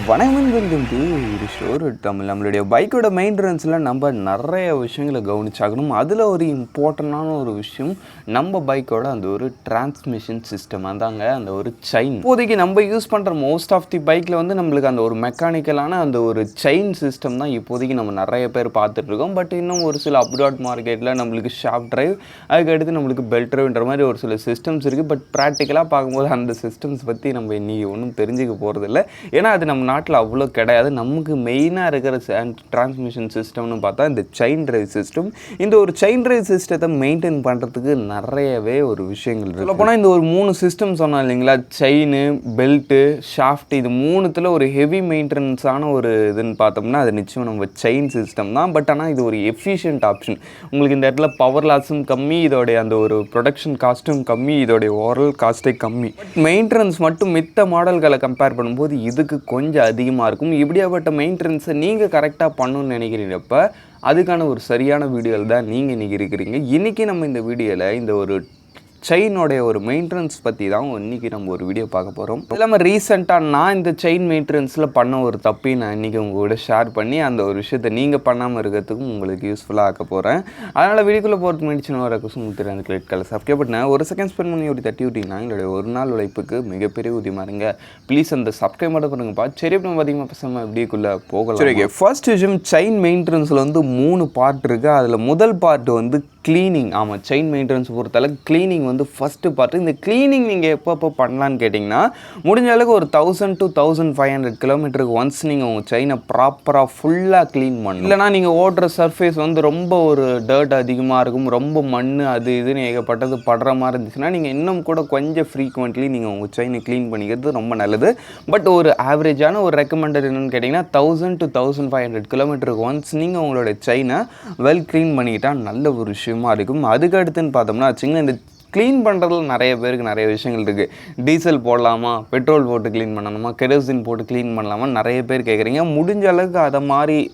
வணக்கம் welcome to ஒரு sure Tamil. நம்மளுடைய பைக்கோட மெயின்டெனன்ஸில் நம்ம நிறைய விஷயங்களை கவனிச்சாகணும். அதில் ஒரு இம்பார்ட்டண்டான ஒரு விஷயம் நம்ம பைக்கோட அந்த ஒரு டிரான்ஸ்மிஷன் சிஸ்டம், அதாங்க அந்த ஒரு செயின். இப்போதைக்கு நம்ம யூஸ் பண்ணுற மோஸ்ட் ஆஃப் தி பைக்கில் வந்து நம்மளுக்கு அந்த ஒரு மெக்கானிக்கலான அந்த ஒரு செயின் சிஸ்டம் தான் இப்போதைக்கு நம்ம நிறைய பேர் பார்த்துட்ருக்கோம். பட் இன்னும் ஒரு சில அப்ராட் மார்க்கெட்டில் நம்மளுக்கு ஷாஃப்ட் டிரைவ், அதுக்கடுத்து நம்மளுக்கு பெல்ட் டிரைவ்ன்ற மாதிரி ஒரு சில சிஸ்டம்ஸ் இருக்குது. பட் ப்ராக்டிக்கலாக பார்க்கும்போது அந்த சிஸ்டம்ஸ் பற்றி நம்ம இன்றைக்கி ஒன்றும் தெரிஞ்சுக்க போகிறதில்ல. ஏன்னா அது நம்ம நாட்டில் அவ்வளோ கிடையாது. நமக்கு மெயினாக இருக்கிற டிரான்ஸ்மிஷன் சிஸ்டம்னு பார்த்தா இந்த செயின் டிரைவ் சிஸ்டம். இந்த ஒரு செயின் டிரைவ் சிஸ்டத்தை மெயின்டைன் பண்ணுறதுக்கு நிறையவே ஒரு விஷயங்கள் இருக்குது. சொல்லப்போனால் இந்த ஒரு 3 சிஸ்டம் சொன்னோம் இல்லைங்களா, செயின், பெல்ட்டு, ஷாஃப்ட், இது 3த்தில் ஒரு ஹெவி மெயின்டெனன்ஸான ஒரு இதுன்னு பார்த்தோம்னா அது நிச்சயம் நம்ம செயின் சிஸ்டம் தான். பட் ஆனால் இது ஒரு எஃபிஷியன்ட் ஆப்ஷன். உங்களுக்கு இந்த இடத்துல பவர் லாஸும் கம்மி, இதோடைய அந்த ஒரு ப்ரொடக்ஷன் காஸ்ட்டும் கம்மி, இதோடைய ஓவரால் காஸ்ட்டே கம்மி. மெயின்டெனன்ஸ் மட்டும் மித்த மாடல்களை கம்பேர் பண்ணும்போது இதுக்கு கொஞ்சம் அதிகமாக இருக்கும். இப்படியாப்பட்ட மெயின்டெனன்ஸை நீங்கள் கரெக்டாக பண்ணணும்னு நினைக்கிறீங்கப்ப அதுக்கான ஒரு சரியான வீடியோவில் தான் நீங்கள் இன்றைக்கி இருக்கிறீங்க. இன்றைக்கி நம்ம இந்த வீடியோவில் இந்த ஒரு செயினோடைய ஒரு மெயின்டெனன்ஸ் பற்றி தான் இன்றைக்கி நம்ம ஒரு வீடியோ பார்க்க போகிறோம். இல்லாமல் ரீசெண்டாக நான் இந்த செயின் மெயின்டெனன்ஸில் பண்ண ஒரு தப்பையும் நான் இன்றைக்கி உங்கள் கூட ஷேர் பண்ணி அந்த ஒரு விஷயத்தை நீங்கள் பண்ணாமல் இருக்கிறதுக்கும் உங்களுக்கு யூஸ்ஃபுல்லாக ஆக்க போகிறேன். அதனால் வீடியோக்குள்ளே போகிறதுக்கு முன்னாடி சின்ன வர கொஸ்டின் உங்களுக்கு அந்த கிளிக் கலர் சப்ஸ்கிரைப் பண்ணேன். ஒரு செகண்ட் ஸ்பெண்ட் பண்ணி ஒரு தட்டி விட்டிங்கன்னா எங்களுடைய ஒரு நாள் உழைப்புக்கு மிகப்பெரிய உதவியாக இருங்க. ப்ளீஸ் அந்த சப்ஸ்கிரைப் மட்டும் பண்ணுங்கப்பா. சரி, இப்போ அதிகமாக பேசாமல் வீடியோக்குள்ளே போகலாம். சரி, ஃபர்ஸ்ட் விஷயம், செயின் மெயின்டெனன்ஸில் வந்து 3 பார்ட் இருக்குது. அதில் முதல் பார்ட் வந்து க்ளீனிங். ஆமாம், செயின் மெயின்டெனன்ஸ் பொறுத்தளவுக்கு க்ளீனிங் வந்து ஃபஸ்ட்டு பார்ட்டு. இந்த க்ளீனிங் நீங்கள் எப்போ பண்ணலான்னு கேட்டிங்கன்னா, முடிஞ்ச அளவுக்கு ஒரு 1000 to 1500 கிலோமீட்டருக்கு ஒன்ஸ் நீங்கள் உங்கள் செயினை ப்ராப்பராக ஃபுல்லாக க்ளீன் பண்ணணும். இல்லைனா நீங்கள் ஓடுற சர்ஃபேஸ் வந்து ரொம்ப ஒரு டர்ட் அதிகமாக இருக்கும், ரொம்ப மண் அது இதுன்னு ஏகப்பட்டது படுற மாதிரி இருந்துச்சுன்னா நீங்கள் இன்னும் கூட கொஞ்சம் ஃப்ரீக்வெண்ட்லி நீங்கள் உங்கள் செயினை க்ளீன் பண்ணிக்கிறது ரொம்ப நல்லது. பட் ஒரு ஆவரேஜான ஒரு ரெக்கமெண்டட் என்னென்னு கேட்டிங்கன்னா 1000 to 1500 கிலோமீட்டருக்கு ஒன்ஸ் நீங்கள் உங்களோட செயினை வெல் க்ளீன் பண்ணிக்கிட்டால் நல்ல ஒரு விஷயம் இருக்கும். அதுக்கு அடுத்துன்னு பார்த்தோம்னா வச்சுங்களேன், இந்த க்ளீன் பண்ணுறதுல நிறைய பேருக்கு நிறைய விஷயங்கள் இருக்குது. டீசல் போடலாமா, பெட்ரோல் போட்டு க்ளீன் பண்ணணுமா, கெரோசின் போட்டு க்ளீன் பண்ணலாமா, நிறைய பேர் கேட்குறீங்க. முடிஞ்ச அளவுக்கு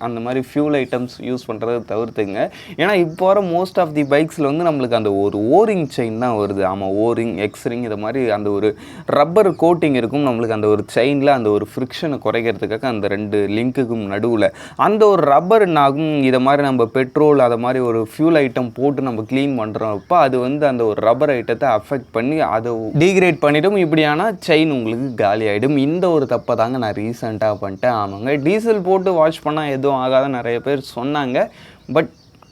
அந்த மாதிரி ஃபியூல் ஐட்டம்ஸ் யூஸ் பண்ணுறதை தவிர்த்துங்க. ஏன்னா இப்போ வர மோஸ்ட் ஆஃப் தி பைக்ஸில் வந்து நம்மளுக்கு அந்த ஒரு ஓரிங் செயின் தான் வருது. ஆமாம், ஓரிங், எக்ஸ்ரிங், இது மாதிரி அந்த ஒரு ரப்பர் கோட்டிங் இருக்கும் நம்மளுக்கு அந்த ஒரு செயினில். அந்த ஒரு ஃப்ரிக்ஷனை குறைக்கிறதுக்காக அந்த 2 லிங்க்குக்கும் நடுவில் அந்த ஒரு ரப்பர் என்னாகும், இதை மாதிரி நம்ம பெட்ரோல் அதை மாதிரி ஒரு ஃபியூல் ஐட்டம் போட்டு நம்ம க்ளீன் பண்ணுறப்போ அது வந்து அந்த ஒரு ரப்பர் ஐட்டத்தை அஃபெக்ட் பண்ணி அதை டீக்ரேட் பண்ணிவிடும். இப்படியான செயின் உங்களுக்கு காலி ஆகிடும். இந்த ஒரு தப்பை தாங்க நான் ரீசெண்டாக பண்ணிட்டேன். ஆமாங்க, டீசல் போட்டு வாஷ் பண்ணால் எதுவும் ஆகாத நிறைய பேர் சொன்னாங்க. பட்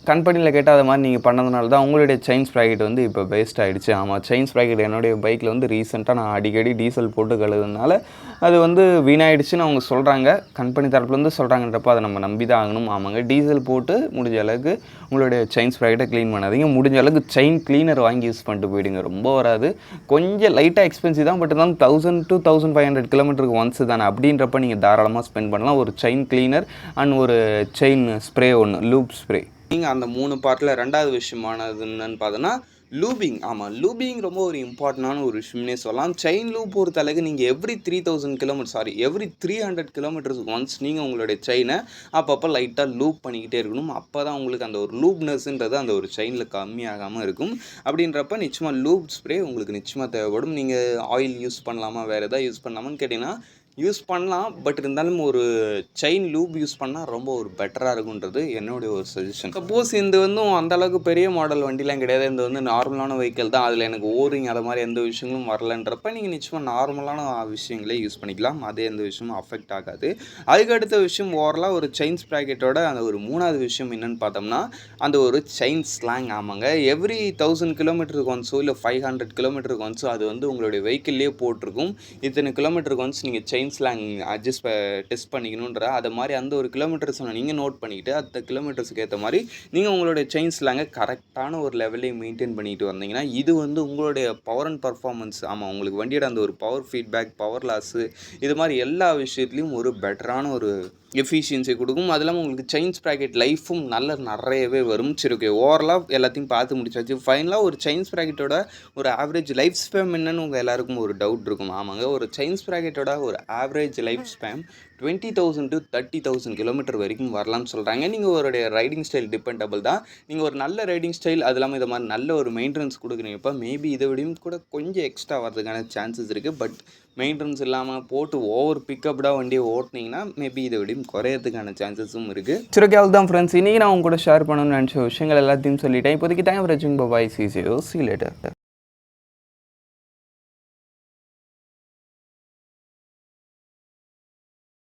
கம்பெனியில் கேட்டால் அது மாதிரி நீங்கள் பண்ணதுனால தான் உங்களுடைய செயின் ஸ்ப்ராக்கெட் வந்து இப்போ வேஸ்ட் ஆகிடுச்சு. ஆமாம், செயின் ஸ்ப்ராக்கெட் என்னுடைய பைக்கில் வந்து ரீசெண்டாக நான் அடிக்கடி டீசல் போட்டு கழுதுனால அது வந்து வீணாயிடுச்சுன்னு அவங்க சொல்கிறாங்க. கம்பெனி தரப்புலேருந்து சொல்கிறாங்கன்றப்போ அதை நம்ம நம்பி தான் ஆகணும். ஆமாங்க, டீசல் போட்டு முடிஞ்ச அளவுக்கு உங்களுடைய செயின் ஸ்ப்ராக்கெட்டை க்ளீன் பண்ணாதீங்க. முடிஞ்ச அளவுக்கு செயின் க்ளீனர் வாங்கி யூஸ் பண்ணிட்டு போயிடுங்க. ரொம்ப வராது, கொஞ்சம் லைட்டாக எக்ஸ்பென்சிவ் தான். பட் இருந்தாலும் 1000 to 1500 கிலோமீட்டருக்கு ஒன்ஸ் தானே, அப்படின்றப்ப நீங்கள் தாராளமாக ஸ்பெண்ட் பண்ணலாம். ஒரு செயின் க்ளீனர் அண்ட் ஒரு செயின் ஸ்ப்ரே ஒன்று, லூப் ஸ்ப்ரே. நீங்கள் அந்த 3 பார்ட்டில் 2வது விஷயமானது என்னன்னு பார்த்தோன்னா லூபிங். ஆமாம், லூபிங் ரொம்ப ஒரு இம்பார்ட்டண்டான ஒரு விஷயம்னே சொல்லலாம். செயின் லூப் பொறுத்தளவுக்கு நீங்கள் எவ்ரி 300 கிலோமீட்டர்ஸ் ஒன்ஸ் நீங்கள் உங்களுடைய செயினை அப்பப்போ லைட்டாக லூப் பண்ணிக்கிட்டே இருக்கணும். அப்போ தான் உங்களுக்கு அந்த ஒரு லூப்னஸ்ன்றது அந்த ஒரு செயினில் கம்மியாகாமல் இருக்கும். அப்படின்றப்ப நிச்சயமாக லூப் ஸ்ப்ரே உங்களுக்கு நிச்சயமாக தேவைப்படும். நீங்கள் ஆயில் யூஸ் பண்ணலாமா, வேறு எதாவது யூஸ் பண்ணலாமான்னு கேட்டிங்கன்னா யூஸ் பண்ணலாம். பட் இருந்தாலும் ஒரு செயின் லூப் யூஸ் பண்ணால் ரொம்ப ஒரு பெட்டராக இருக்குன்றது என்னுடைய ஒரு சஜஷன். சப்போஸ் இது வந்து அந்தளவுக்கு பெரிய மாடல் வண்டிலாம் கிடையாது, இந்த வந்து நார்மலான வெஹிக்கிள் தான், அதில் எனக்கு ஓரிங் அதை மாதிரி எந்த விஷயங்களும் வரலன்றப்ப நீங்கள் நிச்சயமாக நார்மலான விஷயங்களே யூஸ் பண்ணிக்கலாம். அதே எந்த விஷயமும் அஃபெக்ட் ஆகாது. அதுக்கு அடுத்த விஷயம் ஓவரலாக ஒரு செயின் ஸ்ப்ராக்கெட்டோட அந்த ஒரு 3வது விஷயம் என்னென்னு பார்த்தோம்னா அந்த ஒரு செயின் ஸ்லாங். ஆமாங்க, எவ்ரி 1000 கிலோமீட்டருக்கு ஒன்ஸோ இல்லை 500 கிலோமீட்டருக்கு ஒன்ஸோ அது வந்து உங்களுடைய வெஹிக்கிள்லேயே போட்டிருக்கும். இத்தனை கிலோமீட்டருக்கு ஒன்ஸ் நீங்கள் செயின் ஸ்லாங் டெஸ்ட் பண்ணிக்கணுன்ற அதை மாதிரி அந்த ஒரு கிலோமீட்டர்ஸ் நீங்கள் நோட் பண்ணிக்கிட்டு அந்த கிலோமீட்டர்ஸுக்கு ஏற்ற மாதிரி நீங்கள் உங்களுடைய செயின் ஸ்லாங்கை கரெக்டான ஒரு லெவலையும் மெயின்டைன் பண்ணிட்டு வந்தீங்கன்னா இது வந்து உங்களுடைய பவர் அண்ட் பர்ஃபார்மன்ஸ், ஆமாம், உங்களுக்கு வண்டியோட அந்த ஒரு பவர் ஃபீட்பேக், பவர் லாஸு, இது மாதிரி எல்லா விஷயத்துலையும் ஒரு பெட்டரான ஒரு எஃபிஷியன்சி கொடுக்கும். அது இல்லாமல் உங்களுக்கு செயின் ஸ்ப்ராக்கெட் லைஃபும் நிறையவே வரும். சரி, ஓகே, ஓவரலாக எல்லாத்தையும் பார்த்து முடிச்சாச்சு. ஃபைனலாக ஒரு செயின் ஸ்ப்ராக்கெட்டோட ஒரு ஆவரேஜ் லைஃப் ஸ்பேம் என்னன்னு உங்கள் எல்லாருக்கும் ஒரு டவுட் இருக்கும். ஆமாங்க, ஒரு செயின் ஸ்ப்ராக்கெட்டோட ஒரு average life spam 20,000 to 30,000 kilometre வரைக்கும் வரலாம்னு சொல்கிறாங்க. நீங்கள் ஒரு ரைடிங் ஸ்டைல் டிபெண்டபிள் தான். நீங்கள் ஒரு நல்ல ரைடிங் ஸ்டைல், அது இல்லாமல் இது மாதிரி நல்ல ஒரு மெயின்டெனன்ஸ் கொடுக்குறீங்கப்போ மேபி இதை விடையும் கூட கொஞ்சம் எக்ஸ்ட்ரா வரதுக்கான சான்சஸ் இருக்குது. பட் மெயின்டெனன்ஸ் இல்லாமல் போட்டு ஓவர் பிக்கப்டாக வண்டியை ஓட்டினீங்கன்னா மேபி இதை விட குறையறதுக்கான சான்சஸும் இருக்குது. சரி, ஓகே, அவ்வளோ தான் ஃப்ரெண்ட்ஸ். இன்றைக்கி நான் உங்க கூட ஷேர் பண்ணணும்னு நினச்ச விஷயங்கள் எல்லாத்தையும் சொல்லிட்டேன். இப்போதைக்கு டைம் வாட்சிங். Bye, see you later.